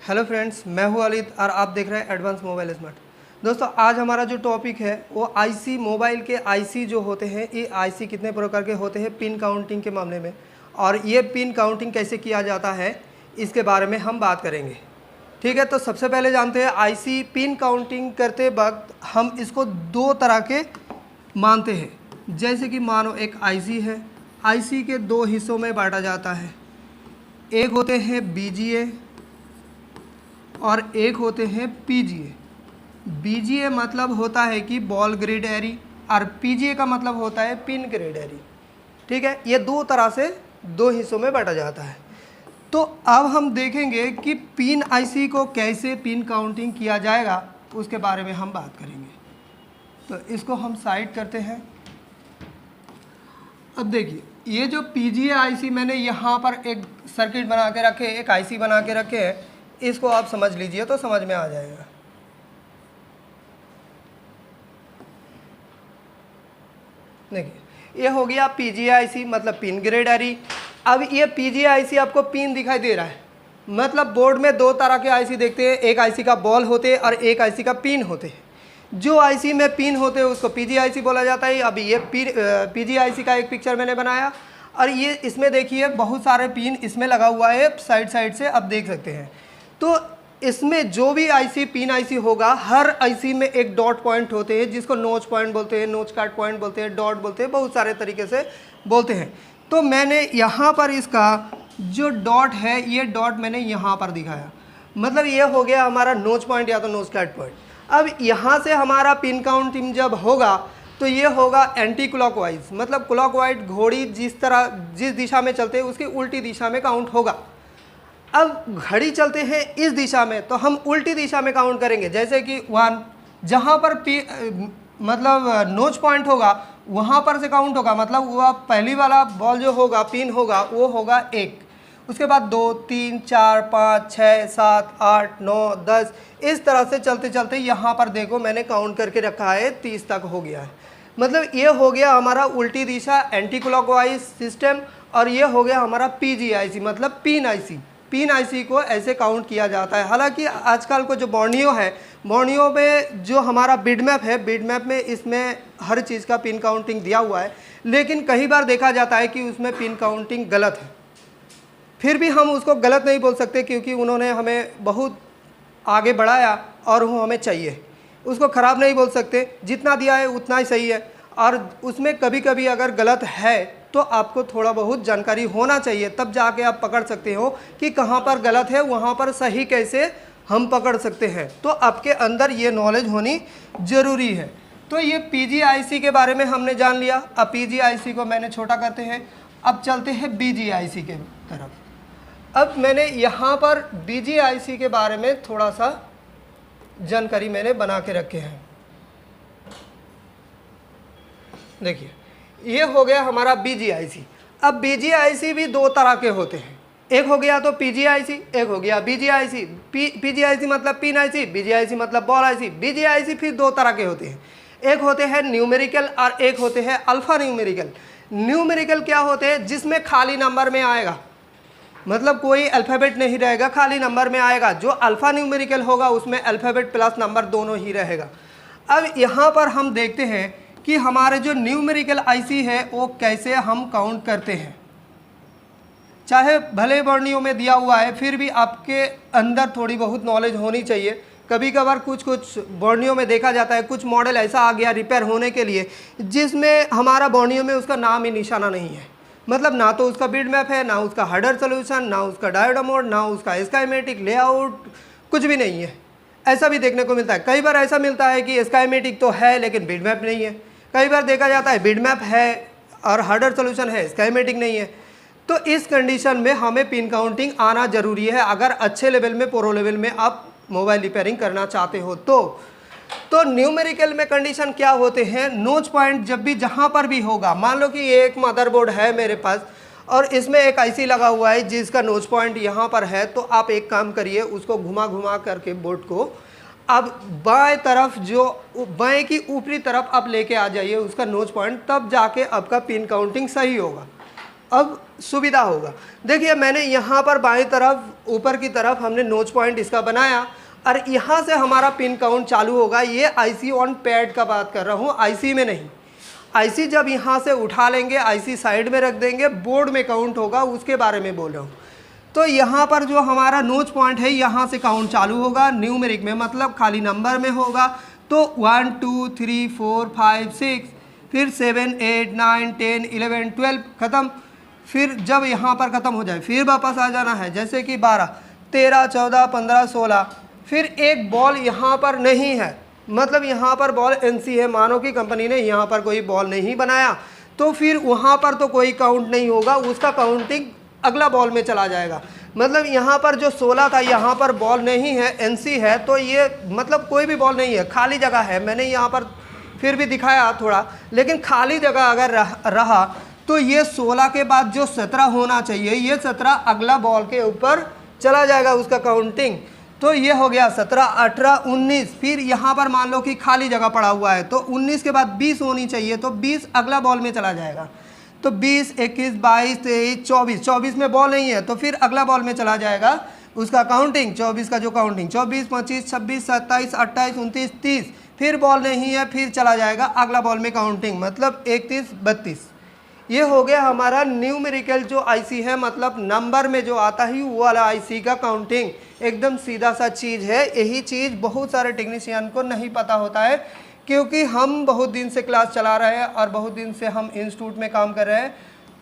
Hello friends, मैं हूं अलित और आप देख रहे हैं एडवांस मोबाइल स्मार्ट। दोस्तों, आज हमारा जो टॉपिक है वो आईसी, मोबाइल के आईसी जो होते हैं, ये आईसी कितने प्रकार के होते हैं पिन काउंटिंग के मामले में, और ये पिन काउंटिंग कैसे किया जाता है इसके बारे में हम बात करेंगे। ठीक है, तो सबसे पहले जानते हैं आईसी पिन काउंटिंग करते वक्त हम इसको दो तरह के मानते हैं। जैसे कि मानो एक आईसी है, आईसी के दो हिस्सों में बांटा जाता है। एक होते हैं बीजीए और एक होते हैं पीजीए। बीजीए मतलब होता है कि बॉल ग्रिड एरी, और पीजीए का मतलब होता है पिन ग्रिड एरी। ठीक है, ये दो तरह से दो हिस्सों में बांटा जाता है। तो अब हम देखेंगे कि पिन आईसी को कैसे पिन काउंटिंग किया जाएगा, उसके बारे में हम बात करेंगे। तो इसको हम साइड करते हैं। अब देखिए, ये जो पीजीए आईसी मैंने यहाँ पर एक सर्किट बना के रखे, एक आईसी बना के रखे है, इसको आप समझ लीजिए तो समझ में आ जाएगा। देखिए, ये हो गया पीजीए आईसी मतलब पिन ग्रिड एरी। अब ये पीजीए आईसी आपको पिन दिखाई दे रहा है, मतलब बोर्ड में दो तरह के आईसी देखते हैं, एक आईसी का बॉल होते हैं और एक आईसी का पिन होते हैं। जो आईसी में पिन होते हैं उसको पीजीए आईसी बोला जाता है। अभी ये पीजीए आईसी का एक पिक्चर मैंने बनाया, और ये इसमें देखिए बहुत सारे पिन इसमें लगा हुआ है साइड साइड से, आप देख सकते हैं। तो इसमें जो भी आईसी पिन आईसी होगा, हर आईसी में एक डॉट पॉइंट होते हैं, जिसको नोच पॉइंट बोलते हैं, नोच काट पॉइंट बोलते हैं, डॉट बोलते हैं, बहुत सारे तरीके से बोलते हैं। तो मैंने यहाँ पर इसका जो डॉट है, ये डॉट मैंने यहाँ पर दिखाया, मतलब ये हो गया हमारा नोच पॉइंट या तो नोच काट पॉइंट। अब यहाँ से हमारा पिन काउंटिंग जब होगा तो ये होगा एंटी क्लॉकवाइज, मतलब क्लॉकवाइज घोड़ी जिस दिशा में चलते हैं उसकी उल्टी दिशा में काउंट होगा। अब घड़ी चलते हैं इस दिशा में, तो हम उल्टी दिशा में काउंट करेंगे। जैसे कि 1, जहाँ पर मतलब नोच पॉइंट होगा वहाँ पर से काउंट होगा, मतलब वह पहली वाला बॉल जो होगा पिन होगा वो होगा 1, उसके बाद 2, 3, 4, 5, 6, 7, 8, 9, 10, इस तरह से चलते चलते यहाँ पर देखो मैंने काउंट करके रखा है 30 तक हो गया है। मतलब ये हो गया हमारा उल्टी दिशा एंटी क्लॉकवाइज सिस्टम, और ये हो गया हमारा पीजीआईसी मतलब पिन आईसी। पिन आईसी को ऐसे काउंट किया जाता है। हालांकि आजकल को जो बोर्नियो है, बोर्नियो में जो हमारा बिटमैप है, बिटमैप में इसमें हर चीज़ का पिन काउंटिंग दिया हुआ है, लेकिन कई बार देखा जाता है कि उसमें पिन काउंटिंग गलत है। फिर भी हम उसको गलत नहीं बोल सकते, क्योंकि उन्होंने हमें बहुत आगे बढ़ाया और वो हमें चाहिए, उसको ख़राब नहीं बोल सकते। जितना दिया है उतना ही सही है, और उसमें कभी कभी अगर गलत है तो आपको थोड़ा बहुत जानकारी होना चाहिए, तब जाके आप पकड़ सकते हो कि कहाँ पर गलत है, वहाँ पर सही कैसे हम पकड़ सकते हैं। तो आपके अंदर ये नॉलेज होनी ज़रूरी है। तो ये पीजीआईसी के बारे में हमने जान लिया। अब पीजीआईसी को मैंने छोटा करते हैं, अब चलते हैं बीजीआईसी के तरफ। अब मैंने यहाँ पर बीजीआईसी के बारे में थोड़ा सा जानकारी मैंने बना के रखे हैं। देखिए, ये हो गया हमारा बीजीआईसी। अब बीजीआईसी भी दो तरह के होते हैं, एक हो गया तो पीजीआईसी, एक हो गया बीजीआईसी। पीजीआईसी मतलब पिन आईसी, बीजीआईसी मतलब बॉल आईसी। बीजीआईसी फिर दो तरह के होते हैं, एक होते हैं न्यूमेरिकल और एक होते हैं अल्फा न्यूमेरिकल। न्यूमेरिकल क्या होते हैं, जिसमें खाली नंबर में आएगा, मतलब कोई अल्फ़ाबेट नहीं रहेगा, खाली नंबर में आएगा। जो अल्फ़ा न्यूमेरिकल होगा उसमें अल्फ़ाबेट प्लस नंबर दोनों ही रहेगा। अब यहाँ पर हम देखते हैं कि हमारे जो न्यूमेरिकल आईसी है वो कैसे हम काउंट करते हैं। चाहे भले वर्णियों में दिया हुआ है, फिर भी आपके अंदर थोड़ी बहुत नॉलेज होनी चाहिए। कभी कभार कुछ वर्णियों में देखा जाता है, कुछ मॉडल ऐसा आ गया रिपेयर होने के लिए जिसमें हमारा वर्णियों में उसका नाम ही निशाना नहीं है, मतलब ना तो उसका बिटमैप है, ना उसका हेडर सोल्यूशन, ना उसका डायोड मोड, ना उसका स्कीमेटिक लेआउट, कुछ भी नहीं है। ऐसा भी देखने को मिलता है। कई बार ऐसा मिलता है कि स्कीमेटिक तो है लेकिन बिटमैप नहीं है। कई बार देखा जाता है बिटमैप है और हेडर सोल्यूशन है, स्कीमेटिक नहीं है। तो इस कंडीशन में हमें पिन काउंटिंग आना जरूरी है, अगर अच्छे लेवल में, प्रो लेवल में आप मोबाइल रिपेयरिंग करना चाहते हो। तो न्यूमेरिकल में कंडीशन क्या होते हैं, नोच पॉइंट जब भी जहाँ पर भी होगा, मान लो कि ये एक मदरबोर्ड है मेरे पास और इसमें एक आईसी लगा हुआ है जिसका नोच पॉइंट यहाँ पर है, तो आप एक काम करिए, उसको घुमा घुमा करके बोर्ड को अब बाएं तरफ, जो बाएं की ऊपरी तरफ आप लेके आ जाइए उसका नोच पॉइंट, तब जाके आपका पिन काउंटिंग सही होगा। अब सुविधा होगा। देखिए मैंने यहाँ पर बाएं तरफ ऊपर की तरफ हमने नोच पॉइंट इसका बनाया और यहाँ से हमारा पिन काउंट चालू होगा। ये आईसी ऑन पैड का बात कर रहा हूँ, आईसी में नहीं। आईसी जब यहाँ से उठा लेंगे, आईसी साइड में रख देंगे, बोर्ड में काउंट होगा, उसके बारे में बोल रहा हूँ। तो यहाँ पर जो हमारा नोच पॉइंट है यहाँ से काउंट चालू होगा, न्यूमेरिक में मतलब खाली नंबर में होगा। तो 1 2 3 4 5 6 फिर 7 8 9 10 11 12 ख़त्म। फिर जब यहाँ पर ख़त्म हो जाए फिर वापस आ जाना है, जैसे कि 12 13 14 15 16। फिर एक बॉल यहाँ पर नहीं है, मतलब यहाँ पर बॉल एनसी है, मानो कि कंपनी ने यहाँ पर कोई बॉल नहीं बनाया, तो फिर वहाँ पर तो कोई काउंट नहीं होगा, उसका काउंटिंग अगला बॉल में चला जाएगा। मतलब यहाँ पर जो 16 था यहाँ पर बॉल नहीं है, एनसी है, तो ये मतलब कोई भी बॉल नहीं है, खाली जगह है। मैंने यहाँ पर फिर भी दिखाया थोड़ा, लेकिन खाली जगह अगर रहा तो ये 16 के बाद जो 17 होना चाहिए, ये 17 अगला बॉल के ऊपर चला जाएगा उसका काउंटिंग। तो ये हो गया 17 18 19। फिर यहाँ पर मान लो कि खाली जगह पड़ा हुआ है, तो 19 के बाद 20 होनी चाहिए, तो 20 अगला बॉल में चला जाएगा। तो 20 21 22 23 24, 24 में बॉल नहीं है तो फिर अगला बॉल में चला जाएगा उसका काउंटिंग, 24 का जो काउंटिंग 24 25 26 27 28 29 30। फिर बॉल नहीं है, फिर चला जाएगा अगला बॉल में काउंटिंग, मतलब 31 32। ये हो गया हमारा न्यूमेरिकल जो आईसी है, मतलब नंबर में जो आता है वो वाला आईसी का काउंटिंग। एकदम सीधा सा चीज़ है। यही चीज़ बहुत सारे टेक्नीशियन को नहीं पता होता है, क्योंकि हम बहुत दिन से क्लास चला रहे हैं और बहुत दिन से हम इंस्टीट्यूट में काम कर रहे हैं,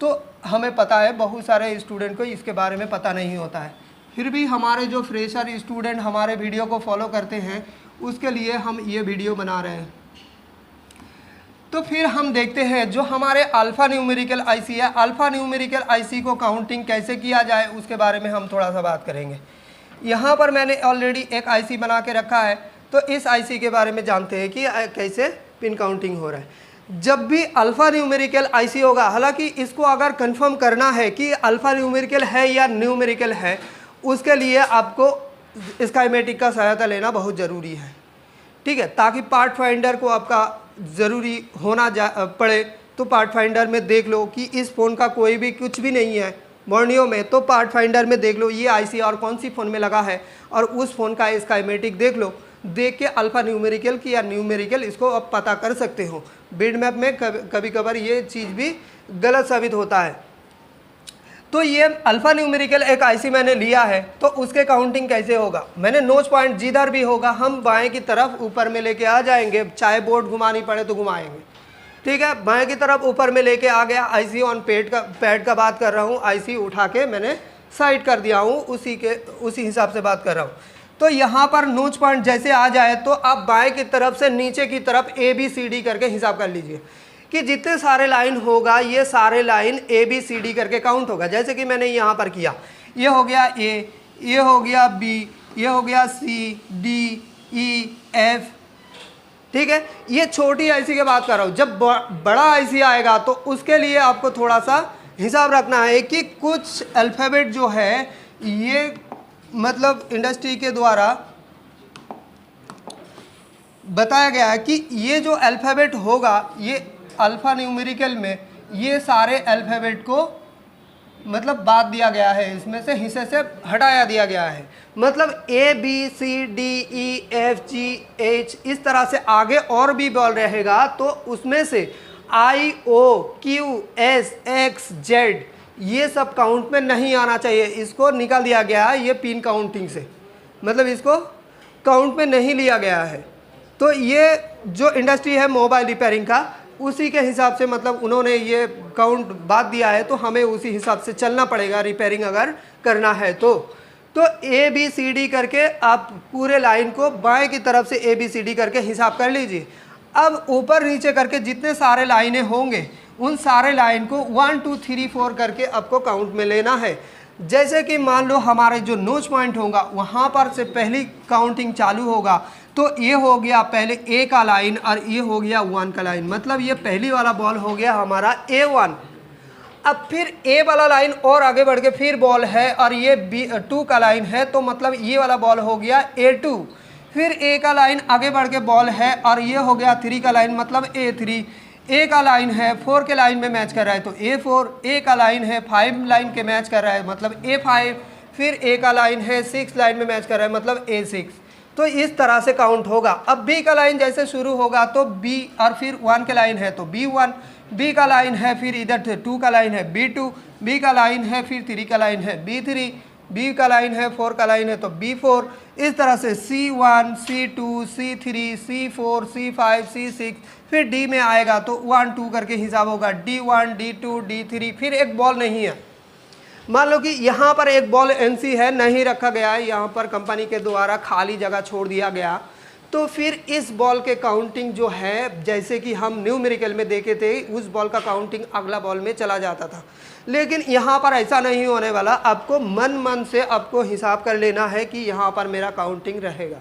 तो हमें पता है। बहुत सारे स्टूडेंट को इसके बारे में पता नहीं होता है। फिर भी हमारे जो फ्रेशर स्टूडेंट हमारे वीडियो को फॉलो करते हैं, उसके लिए हम ये वीडियो बना रहे हैं। तो फिर हम देखते हैं जो हमारे अल्फ़ा न्यूमेरिकल आईसी है, अल्फ़ा न्यूमेरिकल आईसी को काउंटिंग कैसे किया जाए उसके बारे में हम थोड़ा सा बात करेंगे। यहाँ पर मैंने ऑलरेडी एक आईसी बना के रखा है, तो इस आईसी के बारे में जानते हैं कि कैसे पिन काउंटिंग हो रहा है। जब भी अल्फ़ा न्यूमेरिकल आईसी होगा, हालांकि इसको अगर कंफर्म करना है कि अल्फ़ा न्यूमेरिकल है या न्यूमेरिकल है, उसके लिए आपको स्कीमेटिक का सहायता लेना बहुत ज़रूरी है, ठीक है, ताकि पार्ट फाइंडर को आपका ज़रूरी होना पड़े। तो पार्ट फाइंडर में देख लो कि इस फ़ोन का कोई भी कुछ भी नहीं है बोर्नियो में, तो पार्ट फाइंडर में देख लो ये आईसी और कौन सी फ़ोन में लगा है, और उस फ़ोन का स्कीमेटिक देख लो। देख के अल्फ़ा न्यूमेरिकल की या न्यूमेरिकल इसको आप पता कर सकते हो। बिट मैप में कभी कभार ये चीज़ भी गलत साबित होता है। तो ये अल्फ़ा न्यूमेरिकल एक आईसी मैंने लिया है, तो उसके काउंटिंग कैसे होगा। मैंने नोच पॉइंट जिधर भी होगा हम बाएं की तरफ ऊपर में लेके आ जाएंगे, चाहे बोर्ड घुमानी पड़े तो घुमाएंगे, ठीक है। बाएं की तरफ ऊपर में लेके आ गया, आईसी ऑन पैड का बात कर रहा हूँ, आईसी उठा के मैंने साइड कर दिया हूँ, उसी हिसाब से बात कर रहा हूँ। तो यहाँ पर नोच पॉइंट जैसे आ जाए तो आप बाएं की तरफ से नीचे की तरफ ABCD करके हिसाब कर लीजिए कि जितने सारे लाइन होगा ये सारे लाइन ABCD करके काउंट होगा। जैसे कि मैंने यहाँ पर किया, ये हो गया A, ये हो गया B, ये हो गया C D E F, ठीक है। ये छोटी आईसी की बात कर रहा हूँ। जब बड़ा आईसी आएगा तो उसके लिए आपको थोड़ा सा हिसाब रखना है कि कुछ अल्फ़ाबेट जो है ये मतलब इंडस्ट्री के द्वारा बताया गया है कि ये जो अल्फ़ाबेट होगा, ये अल्फ़ा न्यूमेरिकल में ये सारे अल्फ़ाबेट को मतलब बात दिया गया है, इसमें से हिस्से से हटाया दिया गया है। मतलब ABCDEFGH इस तरह से आगे और भी बॉल रहेगा, तो उसमें से IOQSXZ ये सब काउंट में नहीं आना चाहिए, इसको निकाल दिया गया है ये पिन काउंटिंग से, मतलब इसको काउंट में नहीं लिया गया है। तो ये जो इंडस्ट्री है मोबाइल रिपेयरिंग का, उसी के हिसाब से मतलब उन्होंने ये काउंट बात दिया है, तो हमें उसी हिसाब से चलना पड़ेगा रिपेयरिंग अगर करना है तो ABCD करके आप पूरे लाइन को बाएं की तरफ से ABCD करके हिसाब कर लीजिए। अब ऊपर नीचे करके जितने सारे लाइनें होंगे उन सारे लाइन को 1 2 3 4 करके आपको काउंट में लेना है। जैसे कि मान लो हमारे जो नोच पॉइंट होगा वहाँ पर से पहली काउंटिंग चालू होगा, तो ये हो गया पहले A का लाइन और ये हो गया 1 का लाइन, मतलब ये पहली वाला बॉल हो गया हमारा A1। अब फिर A वाला लाइन और आगे बढ़ के फिर बॉल है और ये B2 का लाइन है, तो मतलब ये वाला बॉल हो गया A2। फिर A का लाइन आगे बढ़ के बॉल है और ये हो गया 3 का लाइन, मतलब A3। ए का लाइन है 4 के लाइन में मैच कर रहा है तो A4, ए का लाइन है 5 लाइन के मैच कर रहा है मतलब A5, फिर ए का लाइन है 6 लाइन में मैच कर रहा है मतलब A6। तो इस तरह से काउंट होगा। अब बी का लाइन जैसे शुरू होगा तो बी और फिर 1 के लाइन है तो B1, बी का लाइन है फिर इधर 2 का लाइन है B2, बी का लाइन है फिर 3 का लाइन है B3, बी का लाइन है 4 का लाइन है तो B4। इस तरह से C1, C2, C3, C4, C5, C6, फिर डी में आएगा तो 1 2 करके हिसाब होगा D1, D2, D3। फिर एक बॉल नहीं है, मान लो कि यहाँ पर एक बॉल एनसी है, नहीं रखा गया है, यहाँ पर कंपनी के द्वारा खाली जगह छोड़ दिया गया, तो फिर इस बॉल के काउंटिंग जो है जैसे कि हम न्यूमेरिकल में देखे थे उस बॉल का काउंटिंग अगला बॉल में चला जाता था, लेकिन यहाँ पर ऐसा नहीं होने वाला। आपको मन से आपको हिसाब कर लेना है कि यहाँ पर मेरा काउंटिंग रहेगा,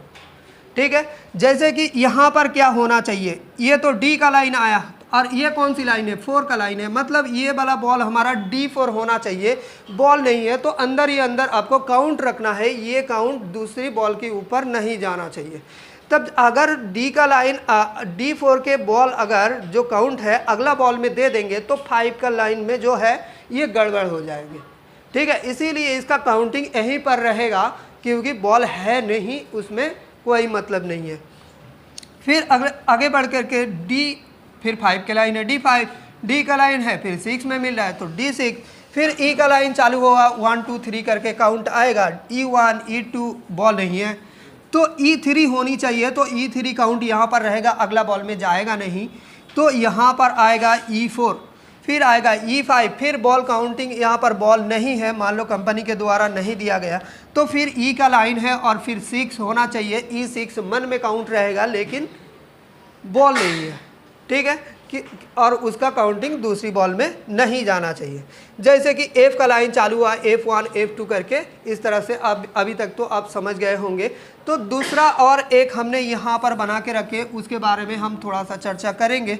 ठीक है। जैसे कि यहाँ पर क्या होना चाहिए, ये तो डी का लाइन आया और ये कौन सी लाइन है 4 का लाइन है, मतलब ये वाला बॉल हमारा D4 होना चाहिए, बॉल नहीं है तो अंदर ही अंदर आपको काउंट रखना है, ये काउंट दूसरी बॉल के ऊपर नहीं जाना चाहिए। तब अगर डी का लाइन D4 के बॉल अगर जो काउंट है अगला बॉल में दे देंगे तो 5 का लाइन में जो है ये गड़बड़ हो जाएगी, ठीक है। इसीलिए इसका काउंटिंग यहीं पर रहेगा क्योंकि बॉल है नहीं, उसमें कोई मतलब नहीं है। फिर आगे बढ़ करके डी, फिर 5 के लाइन है D5, डी का लाइन है फिर 6 में मिल रहा है तो D6, फिर ई का लाइन चालू होगा 1 2 3 करके काउंट आएगा, E1 E2 बॉल नहीं है तो E3 होनी चाहिए, तो E3 काउंट यहाँ पर रहेगा, अगला बॉल में जाएगा नहीं, तो यहाँ पर आएगा E4, फिर आएगा E5, फिर बॉल काउंटिंग यहाँ पर बॉल नहीं है, मान लो कंपनी के द्वारा नहीं दिया गया, तो फिर ई का लाइन है और फिर 6 होना चाहिए, E6 मन में काउंट रहेगा लेकिन बॉल नहीं है, ठीक है कि, और उसका काउंटिंग दूसरी बॉल में नहीं जाना चाहिए। जैसे कि F का लाइन चालू हुआ F1 F2 करके, इस तरह से अब अभी तक तो आप समझ गए होंगे। तो दूसरा और एक हमने यहाँ पर बना के रखे, उसके बारे में हम थोड़ा सा चर्चा करेंगे।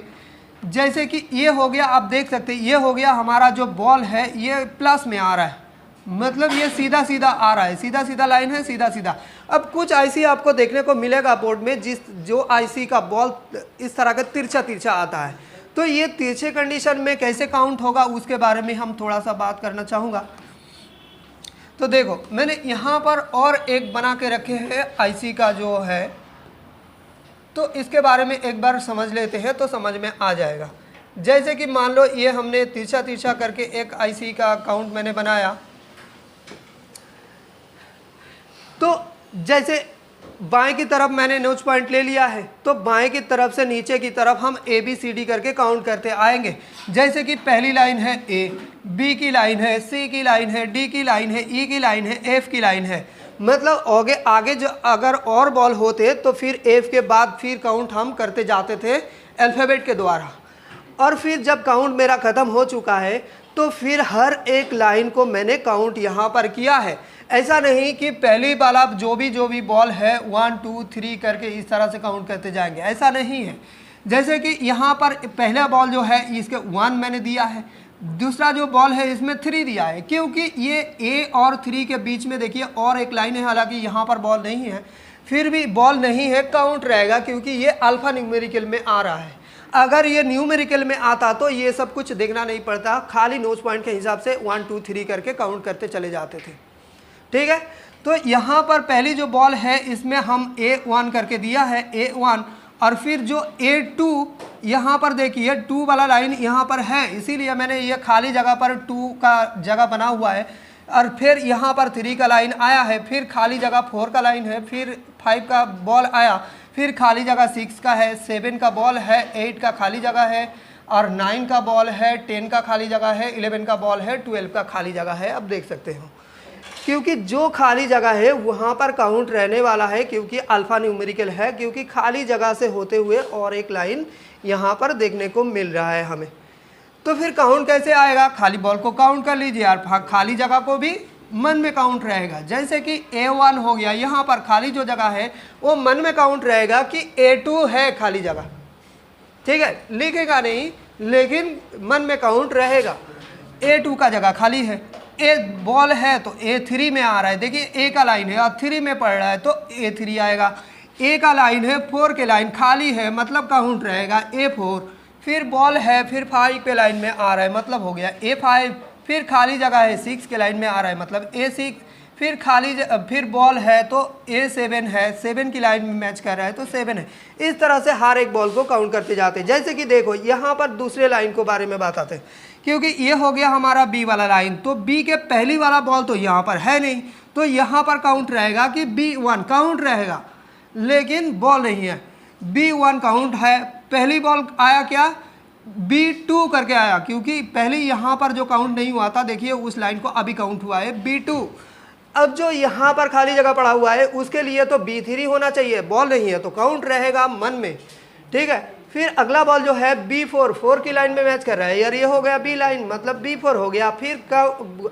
जैसे कि ये हो गया, आप देख सकते हैं ये हो गया हमारा जो बॉल है ये प्लस में आ रहा है, मतलब ये सीधा सीधा आ रहा है, सीधा सीधा लाइन है, सीधा सीधा। अब कुछ आईसी आपको देखने को मिलेगा बोर्ड में जो आईसी का बॉल इस तरह का तिरछा तिरछा आता है, तो ये तिरछे कंडीशन में कैसे काउंट होगा उसके बारे में हम थोड़ा सा बात करना चाहूँगा। तो देखो मैंने यहाँ पर और एक बना के रखे हैं आईसी का जो है, तो इसके बारे में एक बार समझ लेते हैं तो समझ में आ जाएगा। जैसे कि मान लो ये हमने तिरछा तिरछा करके एक आईसी का काउंट मैंने बनाया, तो जैसे बाएं की तरफ मैंने नोच पॉइंट ले लिया है, तो बाएं की तरफ से नीचे की तरफ हम ABCD करके काउंट करते आएंगे। जैसे कि पहली लाइन है A, B की लाइन है, C की लाइन है, D की लाइन है, E की लाइन है, F की लाइन है, मतलब आगे जो अगर और बॉल होते तो फिर F के बाद फिर काउंट हम करते जाते थे अल्फ़ाबेट के द्वारा। और फिर जब काउंट मेरा ख़त्म हो चुका है तो फिर हर एक लाइन को मैंने काउंट यहाँ पर किया है। ऐसा नहीं कि पहली वाला जो भी बॉल है 1 2 3 करके इस तरह से काउंट करते जाएंगे, ऐसा नहीं है। जैसे कि यहाँ पर पहला बॉल जो है इसके 1 मैंने दिया है, दूसरा जो बॉल है इसमें 3 दिया है, क्योंकि ये A और 3 के बीच में देखिए और एक लाइन है, हालांकि यहाँ पर बॉल नहीं है, फिर भी बॉल नहीं है, काउंट रहेगा क्योंकि ये अल्फ़ा न्यूमेरिकल में आ रहा है। अगर ये न्यूमेरिकल में आता तो ये सब कुछ देखना नहीं पड़ता, खाली नोच पॉइंट के हिसाब से 1 2 3 करके काउंट करते चले जाते थे, ठीक है। तो यहाँ पर पहली जो बॉल है इसमें हम A1 करके दिया है A1, और फिर जो A2 यहाँ पर देखिए 2 वाला लाइन यहाँ पर है, इसीलिए मैंने ये खाली जगह पर 2 का जगह बना हुआ है, और फिर यहाँ पर 3 का लाइन आया है, फिर खाली जगह 4 का लाइन है, फिर 5 का बॉल आया, फिर खाली जगह 6 का है, 7 का बॉल है, 8 का खाली जगह है, और 9 का बॉल है, 10 का खाली जगह है, 11 का बॉल है, 12 का खाली जगह है। अब देख सकते हो क्योंकि जो खाली जगह है वहाँ पर काउंट रहने वाला है, क्योंकि अल्फ़ा न्यूमेरिकल है, क्योंकि खाली जगह से होते हुए और एक लाइन यहाँ पर देखने को मिल रहा है हमें। तो फिर काउंट कैसे आएगा, खाली बॉल को काउंट कर लीजिए और खाली जगह को भी मन में काउंट रहेगा। जैसे कि A1 हो गया, यहाँ पर खाली जो जगह है वो मन में काउंट रहेगा कि A2 है खाली जगह, ठीक है, लिखेगा नहीं लेकिन मन में काउंट रहेगा। A2 का जगह खाली है, A बॉल है तो A3 में आ रहा है, देखिए A का लाइन है और 3 में पड़ रहा है तो A3 आएगा। A का लाइन है 4 के लाइन खाली है, मतलब काउंट रहेगा A4, फिर बॉल है, फिर 5 पे लाइन में आ रहा है, मतलब हो गया A5, फिर खाली जगह है 6 के लाइन में आ रहा है, मतलब A6, फिर फिर बॉल है तो A7 है, 7 की लाइन में मैच कर रहा है तो 7 है। इस तरह से हर एक बॉल को काउंट करते जाते हैं। जैसे कि देखो यहाँ पर दूसरे लाइन को बारे में बताते हैं, क्योंकि ये हो गया हमारा B वाला लाइन, तो B के पहली वाला बॉल तो यहाँ पर है नहीं, तो यहाँ पर काउंट रहेगा कि B1 काउंट रहेगा, लेकिन बॉल नहीं है। B1 काउंट है, पहली बॉल आया क्या, B2 करके आया, क्योंकि पहले यहाँ पर जो काउंट नहीं हुआ था, देखिए उस लाइन को अभी काउंट हुआ है B2। अब जो यहाँ पर खाली जगह पड़ा हुआ है उसके लिए तो B3 होना चाहिए, बॉल नहीं है तो काउंट रहेगा मन में, ठीक है। फिर अगला बॉल जो है B4, 4 की लाइन में मैच कर रहा है यार, ये हो गया B लाइन, मतलब B4 हो गया। फिर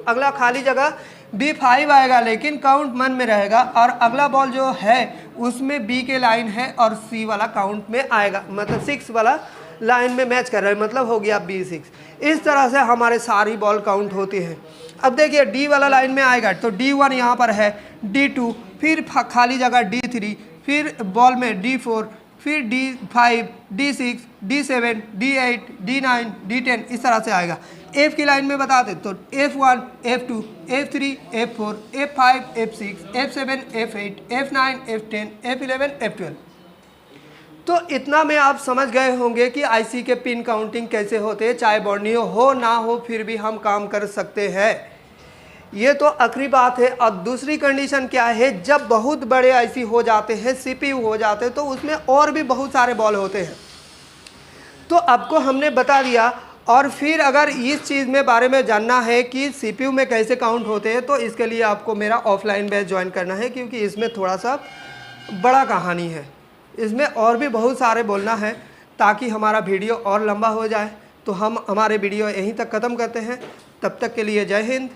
अगला खाली जगह B5 आएगा, लेकिन काउंट मन में रहेगा। और अगला बॉल जो है उसमें B के लाइन है और C वाला काउंट में आएगा, मतलब 6 वाला लाइन में मैच कर रहा है, मतलब हो गया B6। इस तरह से हमारे सारी बॉल काउंट होती है। अब देखिए D वाला लाइन में आएगा तो D1 यहाँ पर है, D2, फिर खाली जगह D3, फिर बॉल में D4, फिर D5, D6, D7, D8, D9, D10, इस तरह से आएगा। F की लाइन में बता दें तो F1, F2, F3, F4, F5, F6, F7, F8, F9, F10, F11, F12। तो इतना में आप समझ गए होंगे कि आईसी के पिन काउंटिंग कैसे होते हैं, चाहे बोर्नियो हो ना हो फिर भी हम काम कर सकते हैं। ये तो आखिरी बात है। और दूसरी कंडीशन क्या है, जब बहुत बड़े आईसी हो जाते हैं, सीपीयू हो जाते हैं, तो उसमें और भी बहुत सारे बॉल होते हैं। तो आपको हमने बता दिया। और फिर अगर इस चीज़ में बारे में जानना है कि सीपीयू में कैसे काउंट होते हैं, तो इसके लिए आपको मेरा ऑफलाइन बैच ज्वाइन करना है, क्योंकि इसमें थोड़ा सा बड़ा कहानी है, इसमें और भी बहुत सारे बोलना है ताकि हमारा वीडियो और लंबा हो जाए। तो हम हमारे वीडियो यहीं तक ख़त्म करते हैं। तब तक के लिए जय हिंद।